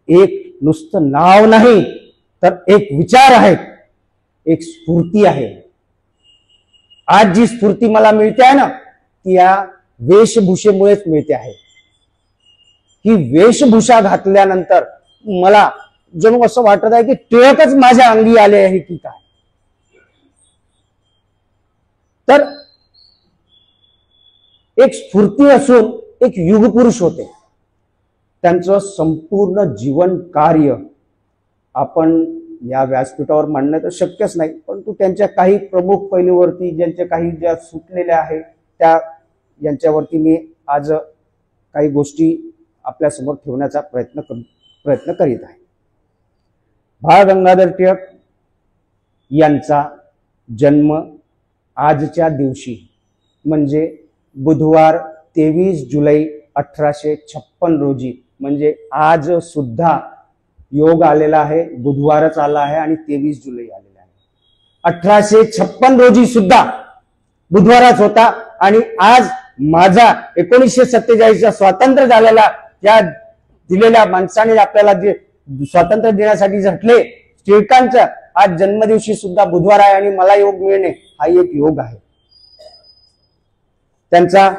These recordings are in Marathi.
एक नुसतं नाव नाही तर एक विचार आहे, एक स्फूर्ती आहे. आज जी स्फूर्ती मला मिळते आहे ना, ती या वेशभूषेमुळेच मिळते आहे. ही वेशभूषा घातल्यानंतर मला जणू असं वाटत आहे की टिळकच माझ्या अंगी आले आहे की काय. तर एक स्फूर्ती असून एक युगपुरुष होते. त्यांचं संपूर्ण जीवन कार्य आपण या व्यासपीठावर मांडणं तर शक्यच नाही, परंतु त्यांच्या काही प्रमुख पैलूवरती ज्यांच्या काही ज्या सुटलेल्या आहेत त्या यांच्यावरती मी आज काही गोष्टी आपल्या समोर ठेवण्याचा प्रयत्न करीत आहे. बाळ गंगाधर टिळक यांचा जन्म आजच्या दिवशी म्हणजे बुधवार 23 जुलै 1856 रोजी, म्हणजे आज सुद्धा योग आलेला आहे, बुधवारच आला आहे आणि 23 जुलै आलेला आहे. 1856 रोजी सुद्धा बुधवारच होता आणि आज माझा 1947 स्वातंत्र्य झालेला त्या दिलेल्या माणसाने आपल्याला जे स्वातंत्र्य देण्यासाठी झटले टिळकांचा आज जन्मदिवशी सुद्धा बुधवार आहे आणि मला योग मिळणे हा एक योग आहे. त्यांचा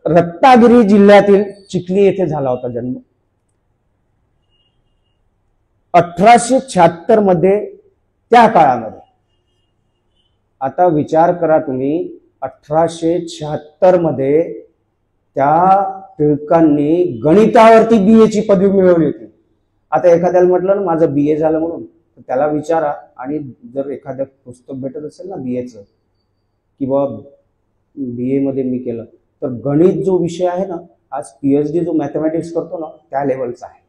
रत्नागिरी जिल्ह्यातील चिखली येथे झाला होता जन्म. 1876 मध्ये त्या काळामध्ये, आता विचार करा तुम्ही, 1876 मध्ये त्या टिळकांनी गणितावरती BA ची पदवी मिळवली होती. आता एखाद्याला म्हटलं ना माझं BA झालं म्हणून, तर त्याला विचारा आणि जर एखादं पुस्तक भेटत असेल ना BAचं किंवा BA मध्ये मी केलं तर गणित जो विषय आहे ना, आज PhD जो मॅथमॅटिक्स करतो ना त्या लेवलचा आहे.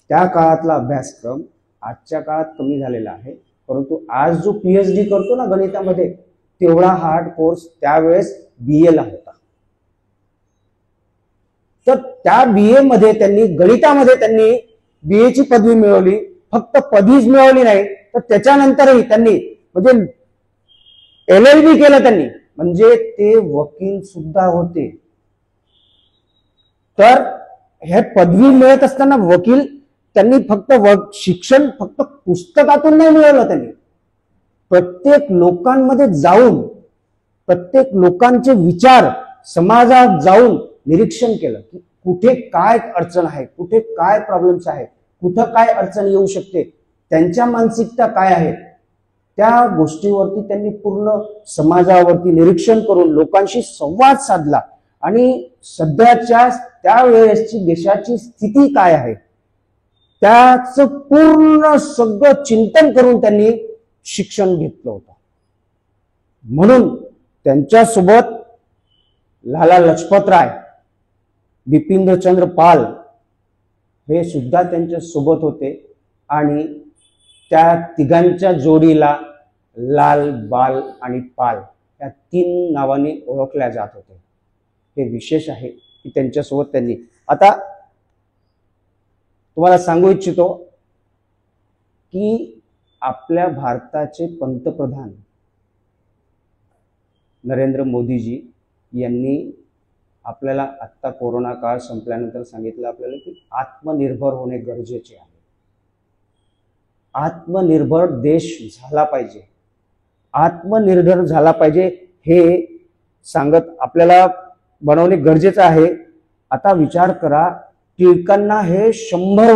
त्या काळातला अभ्यासक्रम आजच्या काळात कमी झालेला आहे, परंतु आज जो PhD करतो ना गणितामध्ये तेवढा हार्ड कोर्स त्यावेळेस BA ला होता. तर त्या BA मध्ये त्यांनी गणितामध्ये त्यांनी BA ची पदवी मिळवली. फक्त पदवीच मिळवली नाही तर त्याच्यानंतरही त्यांनी म्हणजे LLB केलं त्यांनी, म्हणजे ते वकील सुद्धा होते. तर हे पदवी मिळत असताना वकील त्यांनी फक्त शिक्षण फक्त पुस्तकातून नाही मिळवलं, त्यांनी प्रत्येक लोकांमध्ये जाऊन प्रत्येक लोकांचे विचार समाजात जाऊन निरीक्षण केलं की कुठे काय अडचण आहे, कुठे काय प्रॉब्लेम्स आहेत, कुठं काय अडचण येऊ शकते, त्यांच्या मानसिकता काय आहे, त्या गोष्टीवरती त्यांनी पूर्ण समाजावरती निरीक्षण करून लोकांशी संवाद साधला आणि सध्याच्या त्यावेळेसची देशाची स्थिती काय आहे त्याचं पूर्ण सगळं चिंतन करून त्यांनी शिक्षण घेतलं होतं. म्हणून त्यांच्यासोबत लाला लजपतराय, बिपिनचंद्र पाल हे सुद्धा त्यांच्या सोबत होते आणि त्या तिघांच्या जोडीला लाल, बाल आणि पाल या 3 नावाने ओळखल्या जात होते. हे विशेष आहे की त्यांच्यासोबत त्यांनी. आता तुम्हाला सांगू इच्छितो की आपल्या भारताचे पंतप्रधान नरेंद्र मोदीजी यांनी आपल्याला आत्ता कोरोना काळ संपल्यानंतर सांगितलं आपल्याला की आत्मनिर्भर होणे गरजेचे आहे. आत्मनिर्भर देश झाला पाहिजे, आत्मनिर्भर झाला पाहिजे हे सांगत आपल्याला बनवणे गरजेचं आहे. आता विचार करा, टिळकांना हे 100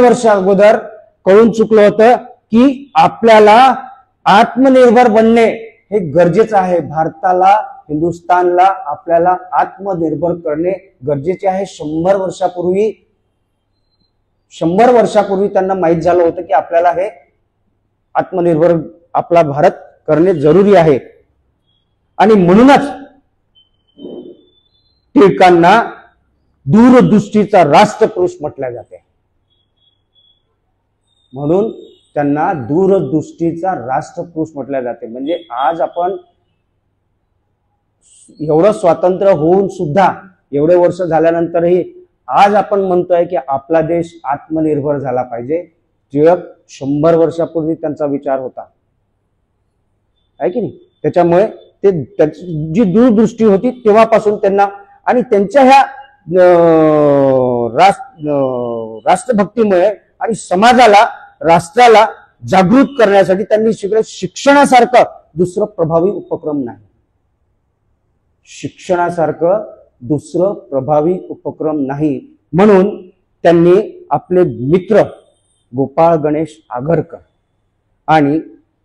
वर्ष अगोदर कळून चुकलं होतं की आपल्याला आत्मनिर्भर बनणे हे गरजेचं आहे. भारताला, हिंदुस्थानला आपल्याला आत्मनिर्भर करणे गरजेचे आहे. 100 वर्षापूर्वी त्यांना माहित झालं होतं की आपल्याला हे आत्मनिर्भर आपला भारत करणे जरुरी आहे. आणि म्हणूनच टिळकांना दूरदृष्टीचा राष्ट्रपुरुष म्हटले जाते. म्हणून त्यांना दूरदृष्टीचा राष्ट्रपुरुष म्हटले जाते. म्हणजे आज आपण एवढं स्वातंत्र्य होऊन सुद्धा एवढे वर्ष झाल्यानंतरही आज आपण म्हणतोय की आपला देश आत्मनिर्भर झाला पाहिजे. टिळक 100 वर्षापूर्वी त्यांचा विचार होता, आहे की नाही. त्याच्यामुळे ते जी दूरदृष्टी होती तेव्हापासून त्यांना आणि त्यांच्या ह्या राष्ट्रभक्तीमुळे आणि समाजाला राष्ट्राला जागृत करण्यासाठी त्यांनी शिक्षणासारखं दुसरं प्रभावी उपक्रम नाही. शिक्षणासारखं दुसरं प्रभावी उपक्रम नाही म्हणून त्यांनी आपले मित्र गोपाळ गणेश आगरकर आणि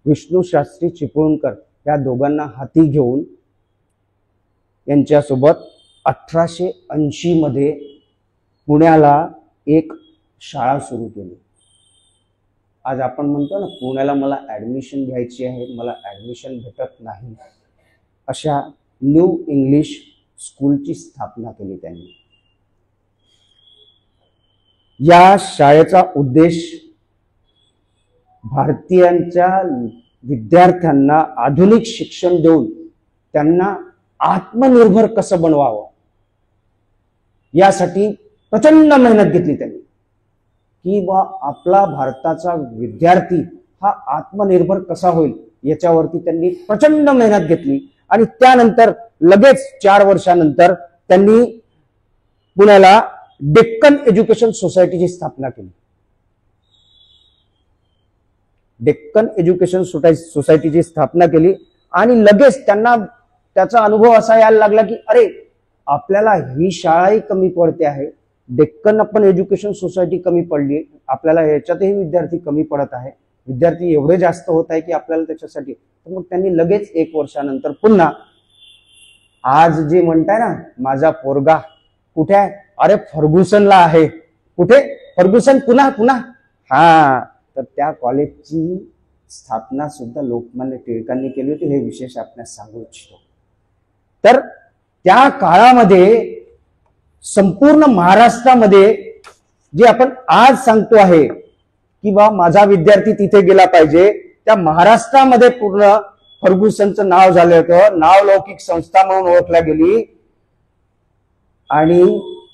विष्णू शास्त्री चिपळूणकर या दोघांना हाती घेऊन यांच्यासोबत 1880 मध्ये पुण्याला एक शाळा सुरू केली. आज आपण म्हणतो ना, पुण्याला मला ऍडमिशन घ्यायची आहे, मला ऍडमिशन भेटत नाही, अशा न्यू इंग्लिश स्कूलची स्थापना केली त्यांनी. या शाळेचा उद्देश भारतीयांच्या विद्यार्थ्यांना आधुनिक शिक्षण देऊन त्यांना आत्मनिर्भर कसं बनवावं यासाठी प्रचंड मेहनत घेतली त्यांनी, की बा आपला भारताचा विद्यार्थी हा आत्मनिर्भर कसा होईल याच्यावरती त्यांनी प्रचंड मेहनत घेतली. आणि त्यानंतर लगेच 4 वर्षानंतर त्यांनी पुण्याला डेक्कन एज्युकेशन सोसायटीची स्थापना केली. डेक्कन एज्युकेशन सोसायटीची स्थापना केली आणि लगेच त्यांना त्याचा अनुभव असा यायला लागला की अरे, आपल्याला ही शाळाही कमी पडते आहे, डेक्कन आपण एज्युकेशन सोसायटी कमी पडली, आपल्याला याच्यातही विद्यार्थी कमी पडत आहे, विद्यार्थी एवढे जास्त होत आहे की आपल्याला त्याच्यासाठी. तर मग त्यांनी लगेच 1 वर्षानंतर पुन्हा आज जे म्हणताय ना, माझा पोरगा कुठे आहे, अरे फर्ग्युसनला आहे. कुठे फर्ग्युसन, पुन्हा पुन्हा. हा, तर त्या कॉलेजची स्थापना सुद्धा लोकमान्य टिळकांनी केली होती. हे विशेष आपल्याला सांगू इच्छितो. तर त्या काळामध्ये संपूर्ण महाराष्ट्रामध्ये जे आपण आज सांगतो आहे की बा माझा विद्यार्थी तिथे गेला पाहिजे, त्या महाराष्ट्रामध्ये पूर्ण फर्ग्युसनचं नाव झालं होतं, नावलौकिक संस्था म्हणून ओळखल्या गेली आणि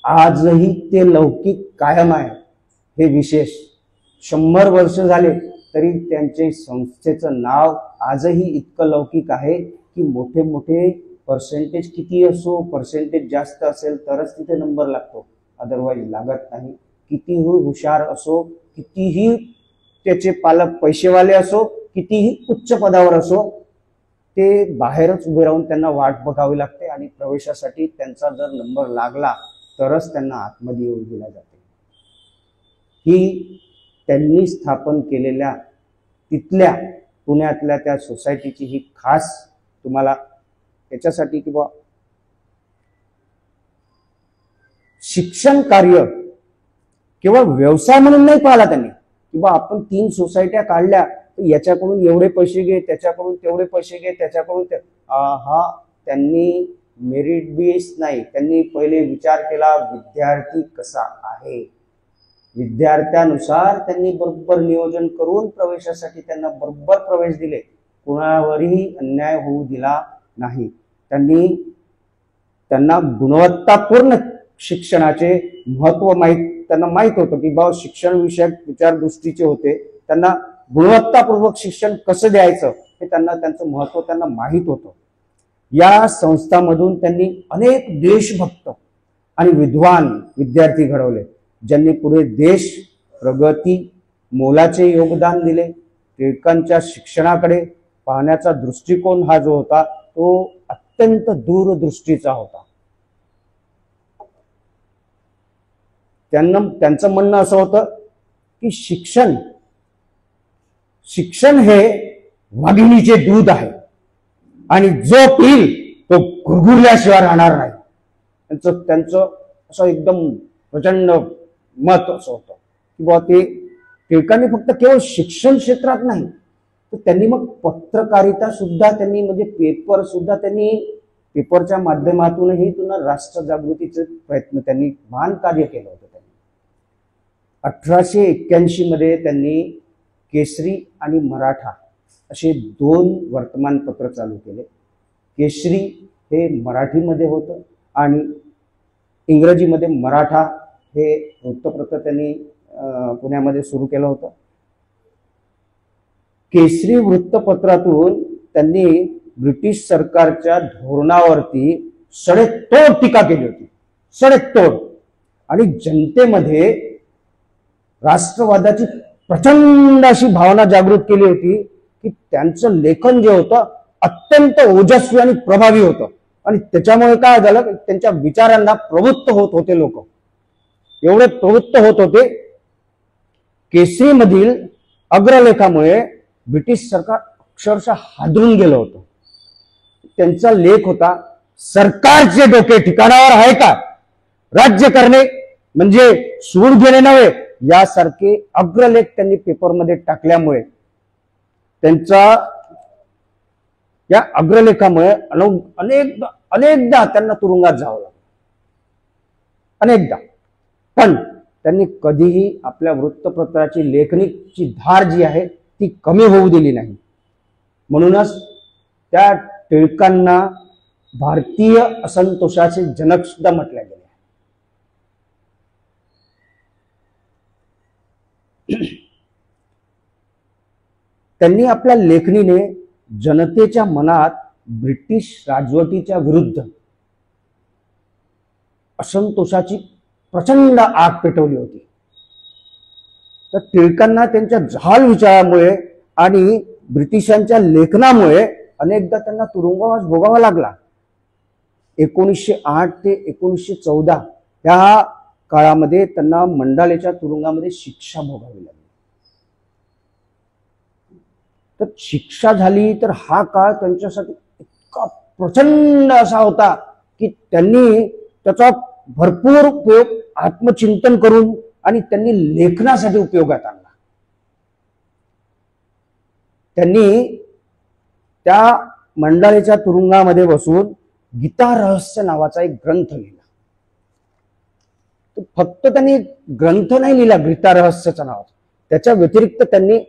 आजही ते लौकिक कायम आहे. हे विशेष 100 वर्ष झाले तरी त्यांचे संस्थेचं नाव आजही इतकं लौकिक आहे की मोठे मोठे पर्सेंटेज किती असो, पर्सेंटेज जास्त असेल तरच तिथे नंबर लागतो, अदरवाईज लागत नाही. कितीही हुशार असो, कितीही त्याचे पालक पैसेवाले असो, कितीही उच्च पदावर असो, ते बाहेरच उभे राहून त्यांना वाट बघावी लागते आणि प्रवेशासाठी त्यांचा जर नंबर लागला तरच त्यांना आतमध्ये येऊ दिला जाते. ही त्यांनी स्थापन केलेल्या तिथल्या पुण्यातल्या त्या सोसायटीची ही खास तुम्हाला याच्यासाठी की बा शिक्षण कार्य केवळ व्यवसाय म्हणून नाही पाहिला त्यांनी की बा आपण 3 सोसायट्या काढल्या, याच्याकडून एवढे पैसे घे, त्याच्याकडून तेवढे पैसे घे, त्याच्याकडून हा त्यांनी मेरिट बेस नाही, त्यांनी पहिले विचार केला विद्यार्थी कसा आहे, विद्यार्थ्यानुसार त्यांनी बरोबर नियोजन करून प्रवेशासाठी त्यांना बरोबर प्रवेश दिले, कुणावरही अन्याय होऊ दिला नाही. त्यांना गुणवत्तापूर्ण शिक्षणाचे महत्व त्यांना माहित होतं की बा शिक्षण विषयक विचारदृष्टीचे होते, त्यांना गुणवत्तापूर्वक शिक्षण कसं द्यायचं हे त्यांचं महत्व त्यांना माहित होतं. या संस्थांमधून त्यांनी अनेक देशभक्त आणि विद्वान विद्यार्थी घडवले, ज्यांनी पुढे देश प्रगती मोलाचे योगदान दिले. टिळकांच्या शिक्षणाकडे पाहण्याचा दृष्टिकोन हा जो होता तो अत्यंत दूरदृष्टीचा होता. त्यांचं म्हणणं असं होतं की शिक्षण हे वाघिणीचे दूध आहे आणि जो पिल तो गुरगुरल्याशिवाय राहणार नाही. त्यांचं असं एकदम प्रचंड मत असं होतं की बाबा ते टिळकांनी फक्त केवळ शिक्षण क्षेत्रात नाही तर त्यांनी मग पत्रकारिता सुद्धा त्यांनी म्हणजे पेपर सुद्धा त्यांनी पेपरच्या माध्यमातूनही पुन्हा राष्ट्र जागृतीचे प्रयत्न त्यांनी महान कार्य केलं होतं. 1881 मध्ये त्यांनी केसरी आणि मराठा असे 2 वर्तमानपत्र चालू केले. केसरी हे मराठीमध्ये होतं आणि इंग्रजीमध्ये मराठा हे वृत्तपत्र त्यांनी पुण्यामध्ये सुरू केलं होतं. केसरी वृत्तपत्रातून त्यांनी ब्रिटिश सरकारच्या धोरणावरती सडेतोड टीका केली होती, सडेतोड. आणि जनतेमध्ये राष्ट्रवादाची प्रचंड अशी भावना जागृत केली होती की त्यांचं लेखन जे होतं अत्यंत ओजस्वी आणि प्रभावी होतं. आणि त्याच्यामुळे काय झालं, त्यांच्या विचारांना प्रवृत्त होत होते लोक, एवढे प्रवृत्त होत होते. केसरीमधील अग्रलेखामुळे ब्रिटिश सरकार अक्षरशः हादरून गेलं होतं. त्यांचा लेख होता, सरकारचे डोके ठिकाणावर आहे का, राज्य करणे म्हणजे सूड घेणे नव्हे, यासारखे अग्रलेख त्यांनी पेपरमध्ये टाकल्यामुळे त्यांचा या अग्रलेखामुळे अनेकदा त्यांना तुरुंगात जावं लागलं, अनेकदा. पण त्यांनी कधीही आपल्या वृत्तपत्राची लेखणीची धार जी आहे ती कमी होऊ दिली नाही. म्हणूनच त्या टिळकांना भारतीय असंतोषाचे जनक सुद्धा म्हटले गेले. त्यांनी आपल्या लेखणीने जनतेच्या मनात ब्रिटिश राजवटीच्या विरुद्ध असंतोषाची प्रचंड आग पेटवली होती. तर टिळकांना त्यांच्या जहाल विचारामुळे आणि ब्रिटिशांच्या लेखनामुळे अनेकदा त्यांना तुरुंगवास भोगावा लागला. 1908 ते 1914 या काळामध्ये त्यांना मंडालेच्या तुरुंगामध्ये शिक्षा भोगावी लागली. तर शिक्षा झाली तर हा काळ त्यांच्यासाठी इतका प्रचंड असा होता की त्यांनी त्याचा भरपूर उपयोग आत्मचिंतन करून आणि त्यांनी लेखनासाठी उपयोगात आणला. त्यांनी त्या मंडालेच्या तुरुंगामध्ये बसून गीता रहस्य नावाचा एक ग्रंथ लिहिला. फक्त त्यांनी ग्रंथ नाही लिहिला गीता रहस्यचा नावाचा, त्याच्या व्यतिरिक्त त्यांनी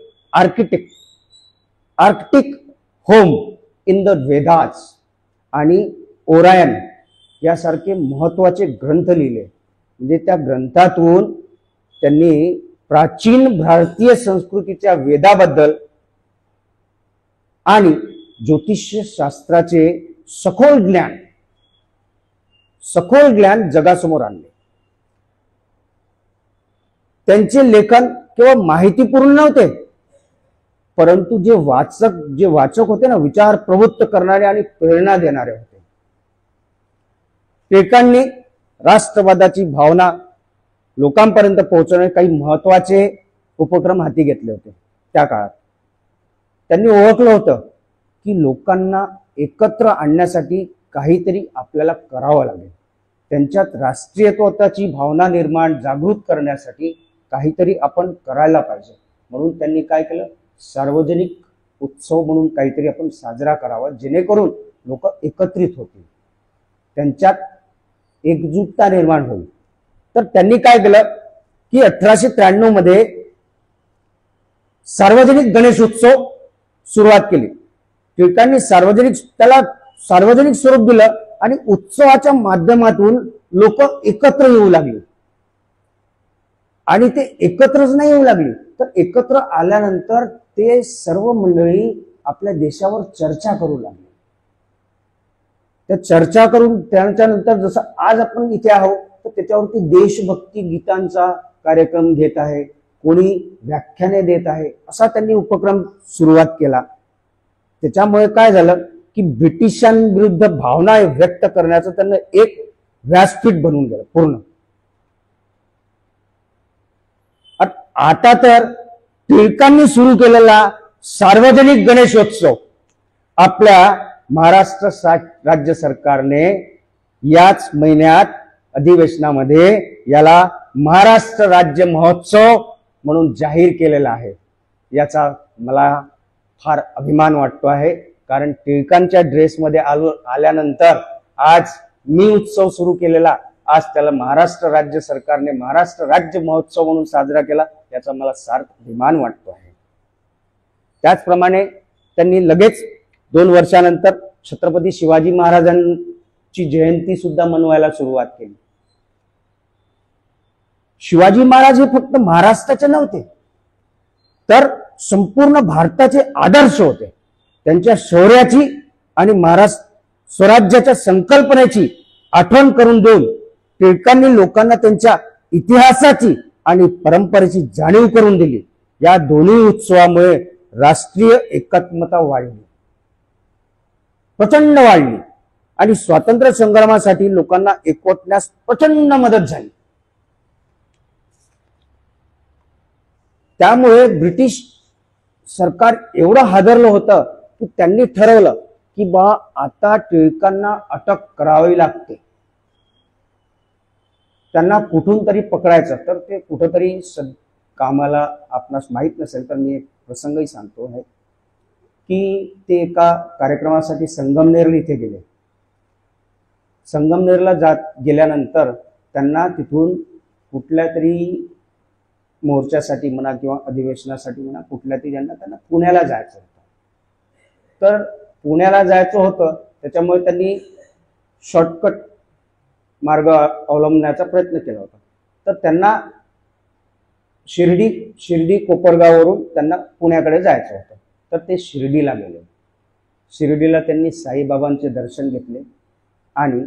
Arctic home in the Vedas आणि ओरायन यासारखे महत्वाचे ग्रंथ लिहिले. म्हणजे त्या ग्रंथातून त्यांनी प्राचीन भारतीय संस्कृतीच्या वेदाबद्दल आणि ज्योतिष्य शास्त्राचे सखोल ज्ञान जगासमोर आणले. त्यांचे लेखन केवळ माहितीपूर्ण नव्हते, परंतु जे वाचक होते ना, विचार प्रवृत्त करणारे आणि प्रेरणा देणारे होते. टिळकांनी राष्ट्रवादाची भावना लोकांपर्यंत पोहोचवणे काही महत्वाचे उपक्रम हाती घेतले होते. त्या काळात त्यांनी ओळखलं होतं की लोकांना एकत्र आणण्यासाठी काहीतरी आपल्याला करावं लागेल. त्यांच्यात राष्ट्रीयत्वाची भावना निर्माण जागृत करण्यासाठी काहीतरी आपण करायला पाहिजे. म्हणून त्यांनी काय केलं, सार्वजनिक उत्सव म्हणून काहीतरी आपण साजरा करावा, जेणेकरून लोक एकत्रित होतील, त्यांच्यात एकजुटता निर्माण होईल. तर त्यांनी काय केलं की 1893 मध्ये सार्वजनिक गणेशोत्सव सुरुवात केली. टिळकांनी त्याला सार्वजनिक स्वरूप दिलं आणि उत्सवाच्या माध्यमातून लोक एकत्र येऊ लागली. आणि ते एकत्रच नाही येऊ लागली, तर एकत्र आल्यानंतर ते सर्व मंडळी आपल्या देशावर चर्चा करू लागली. त्या चर्चा करून त्याच्यानंतर जसं आज आपण इथे आहोत तर त्याच्यावरती देशभक्ती गीतांचा कार्यक्रम घेत आहे, कोणी व्याख्याने देत आहे, असा त्यांनी उपक्रम सुरुवात केला. त्याच्यामुळे काय झालं की ब्रिटिशांविरुद्ध भावना व्यक्त करण्याचं त्यांना एक व्यासपीठ बनून गेलं पूर्ण. आता तर टिळकांनी सुरू केलेला सार्वजनिक गणेशोत्सव आपल्या महाराष्ट्र राज्य सरकारने याच महिन्यात अधिवेशनामध्ये याला महाराष्ट्र राज्य महोत्सव म्हणून जाहीर केलेला आहे. याचा मला फार अभिमान वाटतो आहे, कारण टिळकांच्या ड्रेसमध्ये आल्यानंतर आज मी उत्सव सुरू केलेला, आज त्याला महाराष्ट्र राज्य सरकारने महाराष्ट्र राज्य महोत्सव म्हणून साजरा केला, याचा मला सार्थ अभिमान वाटतो आहे. त्याचप्रमाणे त्यांनी लगेच 2 वर्षानंतर छत्रपती शिवाजी महाराजांची जयंती सुद्धा मनवायला सुरुवात केली. शिवाजी महाराज हे फक्त महाराष्ट्राचे नव्हते, तर संपूर्ण भारताचे आदर्श होते. त्यांच्या शौर्याची आणि महाराष्ट्र स्वराज्याच्या संकल्पनेची आठवण करून देऊन टिळकांनी लोकांना त्यांच्या इतिहासाची आणि परंपरेची जाणीव करून दिली. या दोन्ही उत्सवामुळे राष्ट्रीय एकात्मता वाढली, प्रचंड वाढली आणि स्वातंत्र्य संग्रामासाठी लोकांना एकवटण्यास प्रचंड मदत झाली. त्यामुळे ब्रिटिश सरकार एवढं हादरलं होतं की त्यांनी ठरवलं की आता टिळकांना अटक करावी लागते, त्यांना कुठून तरी पकडायचं. तर ते कुठंतरी कामाला आपणास माहित नसेल तर मी एक प्रसंगही सांगतो आहे की ते एका कार्यक्रमासाठी संगमनेर इथे गेले. संगमनेरला गेल्यानंतर त्यांना तिथून कुठल्या तरी मोर्चासाठी म्हणा किंवा अधिवेशनासाठी म्हणा कुठल्या तरी त्यांना पुण्याला जायचं होतं. तर पुण्याला जायचं होतं त्याच्यामुळे त्यांनी शॉर्टकट मार्ग अवलंबण्याचा प्रयत्न केला होता. तर त्यांना शिर्डी कोपरगाववरून त्यांना पुण्याकडे जायचं होतं. तर ते शिर्डीला गेले. शिर्डीला त्यांनी साईबाबांचे दर्शन घेतले आणि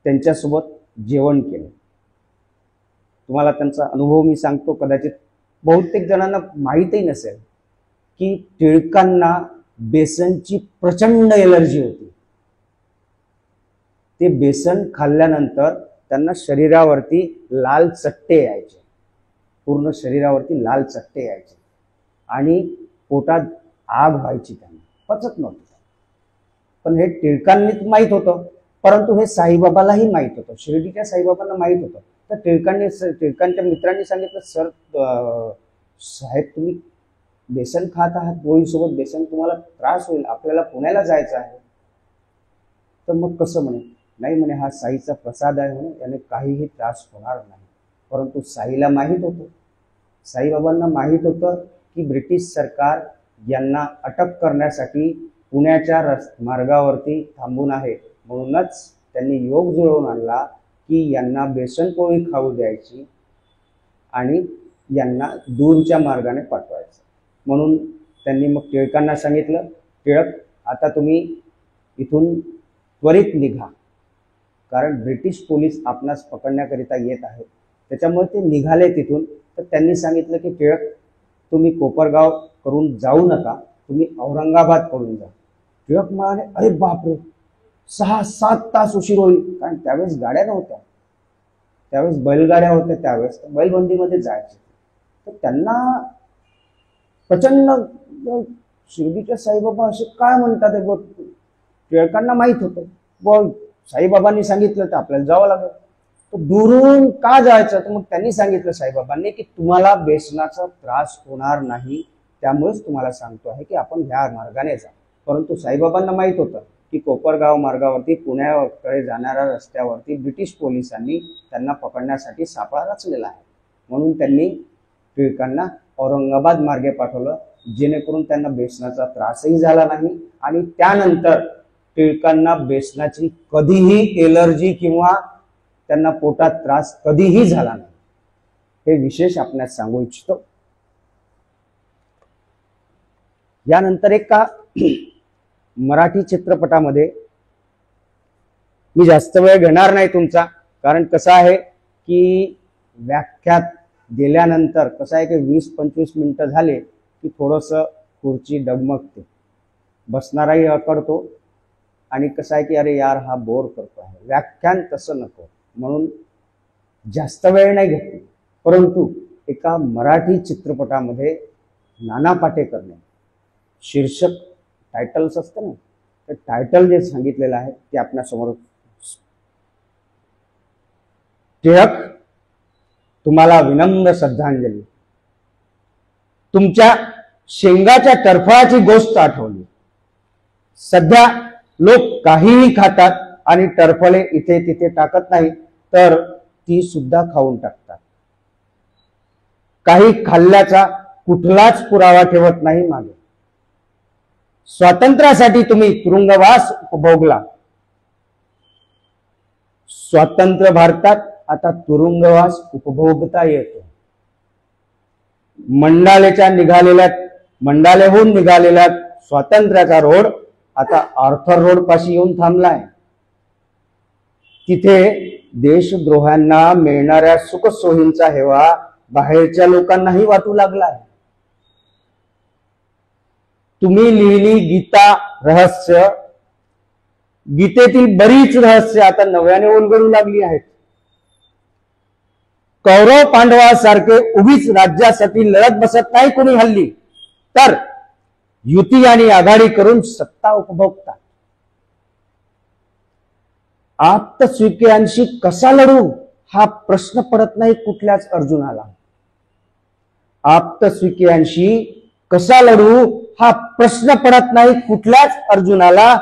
त्यांच्यासोबत जेवण केले. तुम्हाला त्यांचा अनुभव मी सांगतो, कदाचित बहुतेक जणांना माहीतही नसेल की टिळकांना बेसनची प्रचंड एलर्जी होती. ते बेसन खाल्ल्यानंतर त्यांना शरीरावरती लाल चट्टे यायचे, पूर्ण शरीरावरती लाल चट्टे यायचे आणि पोटात आग व्हायची, त्यांना पचत नव्हतं. पण हे टिळकांनीच माहीत होतं, परंतु हे साईबाबालाही माहीत होतं, शिर्डीच्या साईबाबांना माहीत होतं. तर टिळकांच्या मित्रांनी सांगितलं, सर साहेब तुम्ही बेसन खात आहात, पोळीसोबत बेसन, तुम्हाला त्रास होईल, आपल्याला पुण्याला जायचं आहे. तर मग कसं म्हणे, नाही म्हणे हा साईचा प्रसाद आहे म्हणे, याने काहीही त्रास होणार नाही. परंतु साईला माहीत होतं, साईबाबांना माहीत होतं की ब्रिटिश सरकार यांना अटक करण्यासाठी पुण्याच्या मार्गावरती थांबून आहे. म्हणूनच त्यांनी योग जुळवून आणला की यांना बेसन पोळी खाऊ द्यायची आणि यांना दूरच्या मार्गाने पाठवायचं. म्हणून त्यांनी मग टिळकांना सांगितलं, टिळक आता तुम्ही इथून त्वरित निघा, कारण ब्रिटिश पोलीस आपणास पकडण्याकरिता येत आहेत. त्याच्यामुळे ते निघाले तिथून. तर त्यांनी सांगितलं की टिळक तुम्ही कोपरगाव करून जाऊ नका, तुम्ही औरंगाबाद करून जा. टिळक म्हणाले, अरे बापरे, 6-7 तास उशीर होईल, कारण त्यावेळेस गाड्या नव्हत्या, त्यावेळेस बैलगाड्या होत्या, त्यावेळेस बैलबंदीमध्ये जायचे. तर त्यांना प्रचंड शिर्डीच्या साईबाबा असे काय म्हणतात हे बघ. टिळकांना माहीत होतं बघ साईबाबांनी सांगितलं तर आपल्याला जावं लागेल, तर दुरून का जायचं. तर मग त्यांनी सांगितलं साईबाबांनी की तुम्हाला बेसनाचा त्रास होणार नाही, त्यामुळेच तुम्हाला सांगतो आहे की आपण ह्या मार्गाने जा. परंतु साईबाबांना माहीत होतं की कोपरगाव मार्गावरती पुण्याकडे जाणाऱ्या रस्त्यावरती ब्रिटिश पोलिसांनी त्यांना पकडण्यासाठी सापळा रचलेला आहे. म्हणून त्यांनी टिळकांना औरंगाबाद मार्गे पाठवलं, जेणेकरून त्यांना बेसनाचा त्रासही झाला नाही आणि त्यानंतर टिळकांना बेसनाची कधीही एलर्जी किंवा त्यांना पोटात त्रास कधीही झाला नाही. हे विशेष आपल्याला सांगू इच्छितो. यानंतर एका मराठी चित्रपटामध्ये, मी जास्त वेळ घेणार नाही तुमचा, कारण कसं आहे की व्याख्यात गेल्यानंतर कसं आहे की 20-25 मिनिटं झाले की थोडंसं खुर्ची डगमगते, बसणाराही अकडतो आणि कसं आहे की अरे यार हा बोर करतो आहे. व्याख्यान तसं नको, म्हणून जास्त वेळ नाही घेतली. परंतु एका मराठी चित्रपटामध्ये नाना पाटेकरने शीर्षक टायटल्स असतं ना, तर टायटल जे सांगितलेलं आहे ते आपल्यासमोर, टिळक तुम्हाला विनम्र श्रद्धांजली. तुमच्या शेंगाच्या टरफळाची गोष्ट आठवली. सध्या लोक काहीही खातात आणि टरफळे इथे तिथे टाकत नाही, तर ती सुद्धा खाऊन टाकतात. काही खाल्ल्याचा कुठलाच पुरावा ठेवत नाही मागे. स्वातंत्र्यासाठी तुम्ही तुरुंगवास उपभोगला. स्वातंत्र्य भारतात आता तुरुंगवास उपभोगता येतो. मंडालेहून निघालेल्या स्वातंत्र्याचा रोड आता आर्थर रोड पाशी येऊन थांबलाय. तिथे देशद्रोहांना मिळणाऱ्या सुखसोयींचा हेवा बाहेरच्या लोकांनाही वाटू लागलाय. तुम्ही लिहिली गीता रहस्य, गीतेतील बरीच रहस्य आता नव्याने उलगडू लागली आहेत. कौरव पांडवासारखे उभीच राज्यासाठी लढत बसत नाही कोणी हल्ली, तर युती आणि आघाडी करून सत्ता उपभोगतात. आप्तस्विकीयांशी कसा लढू हा प्रश्न पडत नाही कुठल्याच अर्जुनाला. आप्तस्विकीयांशी कसा लढू हा प्रश्न पडत नाही कुठल्याच अर्जुनाला.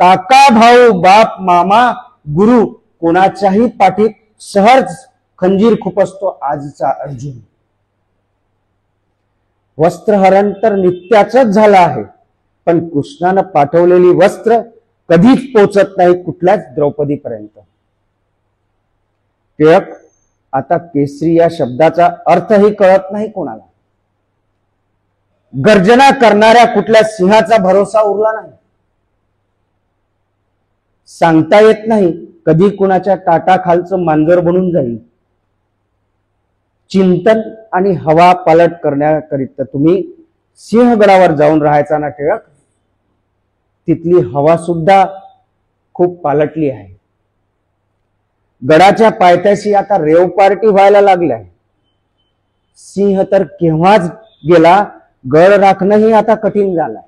काका भाऊ बाप मामा गुरु कोणाच्याही पाठीत सहज खंजीर खुपसतो आजचा अर्जुन. वस्त्रहरण तर नित्याचंच झालं आहे, पण कृष्णानं पाठवलेली वस्त्र कधीच पोचत नाही कुठल्याच द्रौपदीपर्यंत. टिळक आता केसरी या शब्दाचा अर्थही कळत नाही कोणाला. गर्जना करणाऱ्या कुठल्या सिंहाचा भरोसा उरला नाही. सांगता येत नाही कधी कुणाच्या टाटाखालचं मांजर बनून जाईल. चिंतन आणि हवा पालट करण्याकरिता तुम्ही सिंहगडावर जाऊन राहायचा ना टिळक. तिथली हवा सुद्धा खूप पालटली आहे. गडाच्या पायथ्याशी आता रेव पार्टी व्हायला लागल्या. सिंह तर केव्हाच गेला, गड राखणंही आता कठीण झालंय.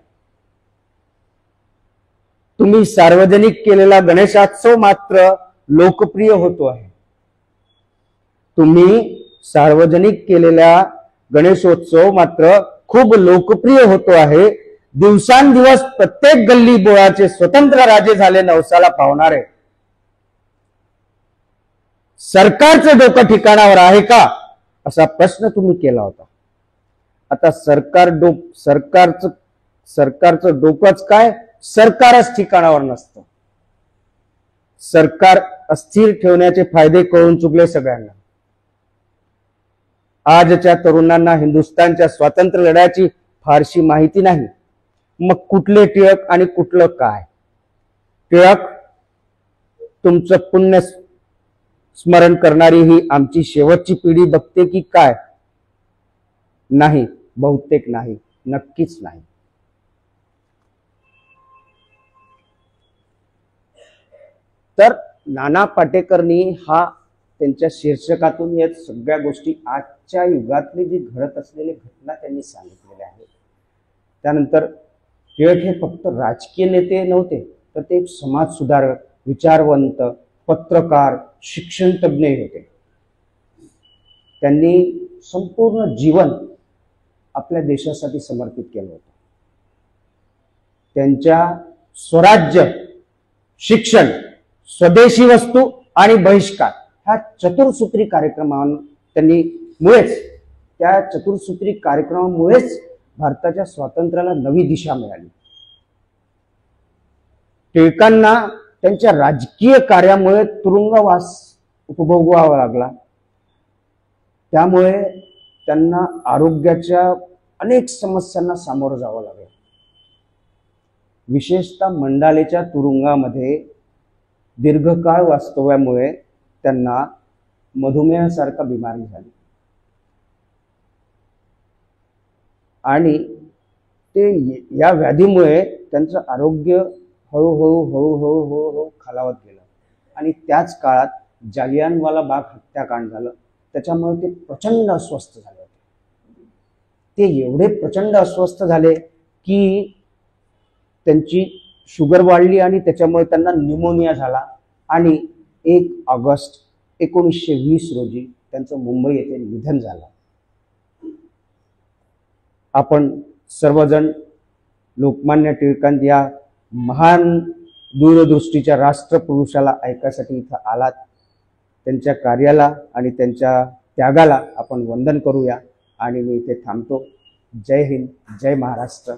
तुम्ही सार्वजनिक केलेला गणेशोत्सव मात्र लोकप्रिय होतो आहे. तुम्ही सार्वजनिक केलेला गणेशोत्सव मात्र खूप लोकप्रिय होतो आहे. दिवसांदिवस प्रत्येक गल्ली बोळाचे स्वतंत्र राजे झाले नवसाला पावणारे. सरकारचं डोकं ठिकाणावर आहे का असा प्रश्न तुम्ही केला होता. आता सरकारचं डोकंच काय, सरकारच ठिकाणावर नसतं. सरकार अस्थिर ठेवण्याचे फायदे कळून चुकले सगळ्यांना. आजच्या तरुणांना हिंदुस्थानच्या स्वातंत्र्य लढ्याची फारशी माहिती नाही. मग कुठले टिळक आणि कुठलं काय. टिळक तुमचं पुण्य स्मरण करणारी ही आमची शेवटची पिढी बघते की काय. नाही, बहुतेक नाही, नक्कीच नाही. तर नाना पाटेकरनी हा त्यांच्या शीर्षकातून या सगळ्या गोष्टी आजच्या युगातली जी घडत असलेली घटना त्यांनी सांगितलेल्या आहेत. त्यानंतर टिळक हे फक्त राजकीय नेते नव्हते, तर ते एक समाज सुधारक, विचारवंत, पत्रकार, शिक्षण तज्ञ होते. त्यांनी संपूर्ण जीवन आपल्या देशासाठी समर्पित केलं होतं. त्यांच्या स्वराज्य, शिक्षण, स्वदेशी वस्तू आणि बहिष्कार ह्या चतुर्सूत्री कार्यक्रमामुळेच भारताच्या स्वातंत्र्याला नवी दिशा मिळाली. टिळकांना त्यांच्या राजकीय कार्यामुळे तुरुंगवास उपभोगावा लागला. त्यामुळे त्यांना आरोग्याच्या अनेक समस्यांना सामोरं जावं लागलं. विशेषतः मंडालेच्या तुरुंगामध्ये दीर्घकाळ वास्तव्यामुळे त्यांना मधुमेहासारखा बिमारी झाली आणि ते या व्याधीमुळे त्यांचं आरोग्य हळूहळू खालावत गेलं. आणि त्याच काळात जालियनवाला बाग हत्याकांड झालं. त्याच्यामुळे ते प्रचंड अस्वस्थ झाले होते. ते एवढे प्रचंड अस्वस्थ झाले की त्यांची शुगर वाढली आणि त्याच्यामुळे त्यांना न्यूमोनिया झाला. आणि 1 ऑगस्ट 1920 रोजी त्यांचं मुंबई येथे निधन झालं. आपण सर्वजण लोकमान्य टिळकांत या महान दूरदृष्टीच्या राष्ट्रपुरुषाला ऐकायसाठी इथं आलात. त्यांच्या कार्याला आणि त्यांच्या त्यागाला आपण वंदन करूया आणि मी इथे थांबतो. जय हिंद, जय महाराष्ट्र.